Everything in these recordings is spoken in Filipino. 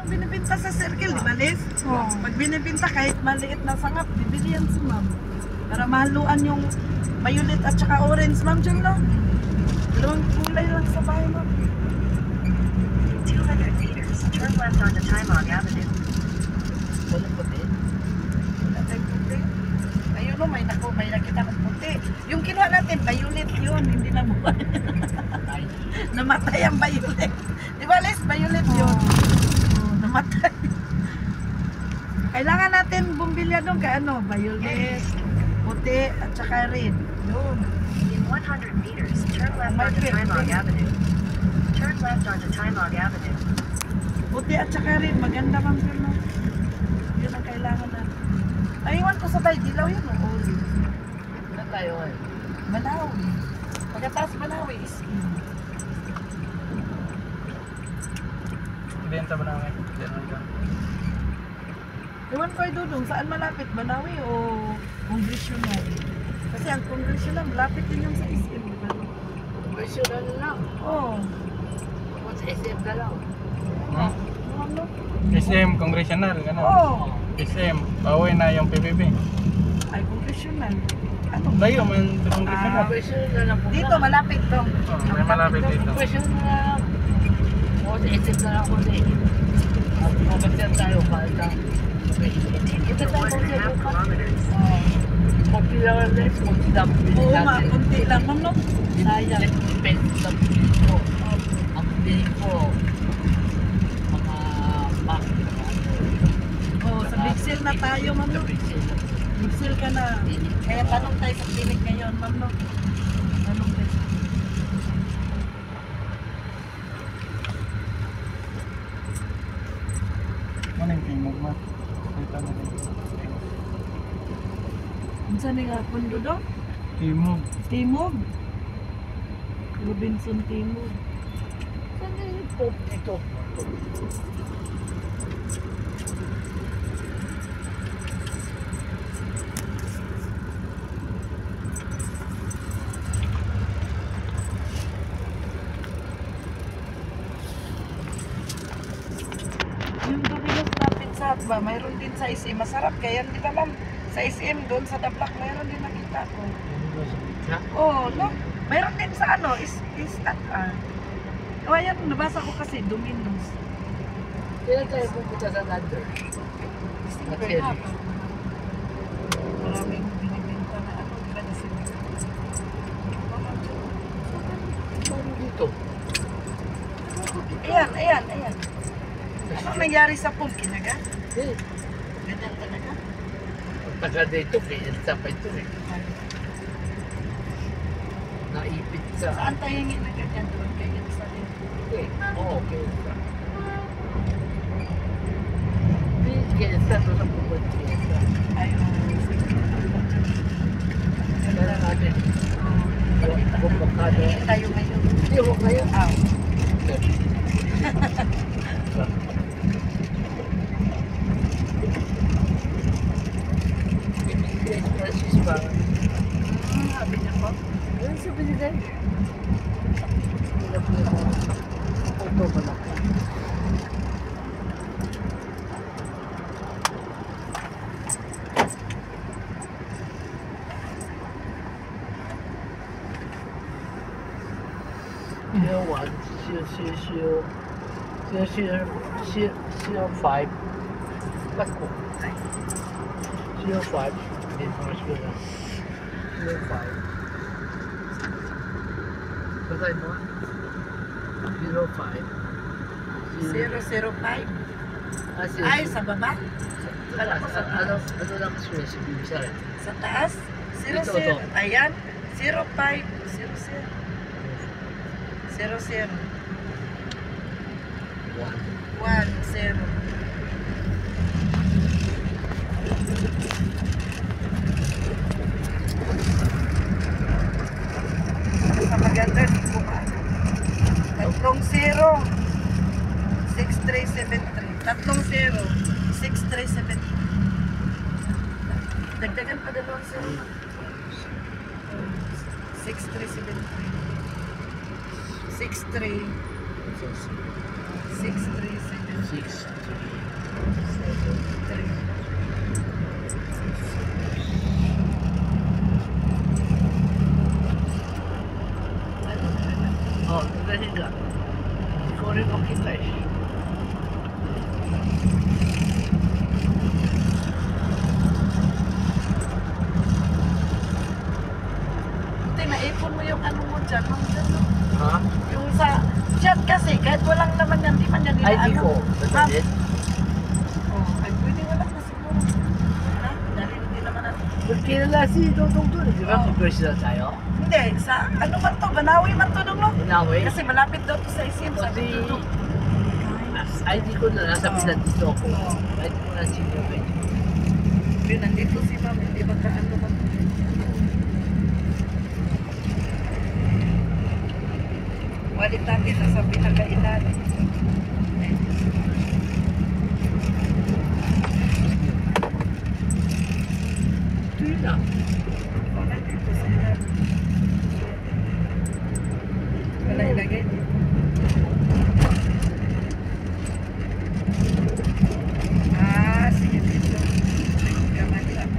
ang binibinta sa circle, di ba, Liz? Oo. Pag binibinta kahit maliit na sangap, bibili yan si ma'am. Para mahaluan yung violet at saka orange, ma'am, dyan no? Dalawang kulay lang sa bahay, ma'am. 200 meters, turn left onto Timog Avenue. Wala puti. Wala tayong puti. Ayun no, may nakita ng puti. Yung kinuha natin, violet yun, hindi nabuhay. Namatay ang violet. Di ba, Liz? Violet yun. Namatay. Kailangan natin bumbilya doon kay ano, violet, puti, at saka red. Yun. In 100 meters, turn left onto Timog Avenue. Turn left onto Timog Avenue. Puti at saka red, maganda ma'am yun. No? Yun ang kailangan natin. Naiwan ko sa bay, dilaw yun o olive. Ano tayo eh? Banawi. Pagkatapos Banawi is Ibenta ba namin? Iwan ko ay dudong, saan malapit? Banawi o Congressional? Kasi ang Congressional, malapit din yung sa SM, di ba? Professional lang. Oo. Kung sa SM na lang. Ano? SM, Congressional, gano'n. Oo. SM, bawi na yung PBB. Ay, Congressional. Ano? Layo man, Congressional. Professional na lang po. Dito, malapit to. May malapit dito. Professional na lang. Kung sa SM na lang ko na eh. Mag-sir tayo kahit Continue forward and a half kilometers. konti lang ang less, konti lang. Oo nga, kunti lang, ma'am, no? Sayang. Depende sa bili ko. Ang bili ko, mga pack. Oo, sa big sale na tayo, ma'am, no? Big sale ka na. Kaya tanong tayo sa clinic ngayon, ma'am, no? Tanong tayo. Ano yung tingog mo? Ito na rin. Saan nga pundo daw? Timog. Timog. Robinson Timog. Saan na yung pop nito? Yung Domino's na Pizza Hut ba? Mayroon din sa SM. Masarap kaya, di ba ma'am? Sa SM doon, sa Dablak, mayroon din nakita ko. Oo, no? Mayroon din sa ano, is O ayan, nabasa ko kasi, Domino's. Kailan tayo pupunta sa Lander? Perhaps. Maraming binibenta na ano, di ba na sila? Paano dito? Ayan. Ano nangyari sa pool, kinaga? Eh, Ganyan talaga? taga dito, kaya sa pa ito eh. Naipit sa... Saan tayo hingin na ganyan doon kayo sa dito? Okay, okay. Kaya sa ito sa pupunta kaya sa... Ay, Kaya natin. Kumpakado. tayo ngayon. Hindi ako kayo. Francis pa. Sabi niya po. Ano sabi ni Dan? Auto ba lang? Zero 5. Ba't ko? 05. Hindi mo mas ko na. 05. Patay mo? 05. 005. Ah, Ay, sa baba? ano lang mas ko si Bibisay? Sa taas? 00. Ito. Ayan. 05. 00. 00. 10. Sa maganda dito ka. 30-6373. 30-6373. Dagdagan pa 2 0. 6373. 63. 6373. 6, 3. Oh, dali ka. Hindi ko rin makita eh. Buti naipon mo yung ano mo dyan. Ma'am, dyan, no? Ha? Yung sa chat kasi, kahit walang naman yan, di man yan nila ID ko. Ma'am, Dali. oh, ay pwede wala na siguro. Ha? Dahil hindi naman natin. Kilala si Dodong doon. Di ba? Oo. Mag-personal tayo? Hindi, sa ano man to, Banawi man to dong, no? Inawi? Kasi malapit daw to sa isim, sabi Kasi ko to. ID ko na nasa Oo. pinatito ako. Oo. ID ko na sino. Yun, nandito si ma'am, hindi magkaano man. Walit natin nasa pinakailalim. Ito yun ah. Wala dito sa ilalim. Wala ilagay dito. Ah, sige dito. Gamali ako.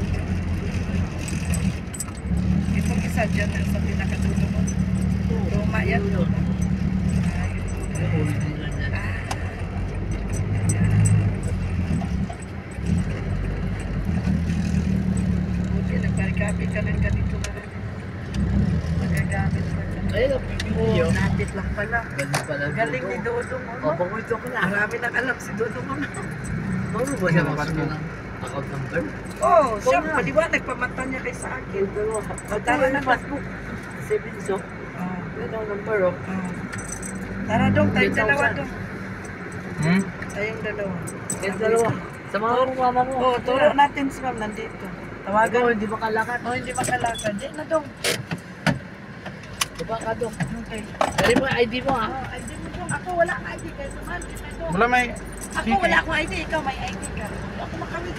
Itong isa dyan sa pinakadulo mo. Luma yan, luma. Ah, yun. Original na. Buti nagpagkapit ka ng ganito na rin. Magagamit mo yan. Ayun ang video. Napit lang pala. Ganun pala. Galing ni Dodong. O, pakwento ko na. Marami nang alam si Dodong. Ano ba siya makasuko ng account number? Oh, siya Oo nga. paliwanag pamata niya kay sa akin. Pero, Tara na, Facebook. 7 so. Oh, Yan ang number oh. oh. Tara dong, tayong 10,000. dalawa dong. Hmm? Tayong dalawa. Yan dalawa. Sa mga mama mo. Oh, turo natin si ma'am nandito. Ikaw, Tawagan. hindi makalakad. Oh, hindi makalakad. Di na dong. Diba ka dong? Okay. Dali mo yung ID mo ah. Oh, ID mo dong. Ako wala akong ID. Kaya naman, di na dong. Wala may... Ako wala akong ID. Ikaw may ID ka. Wala ako makamit.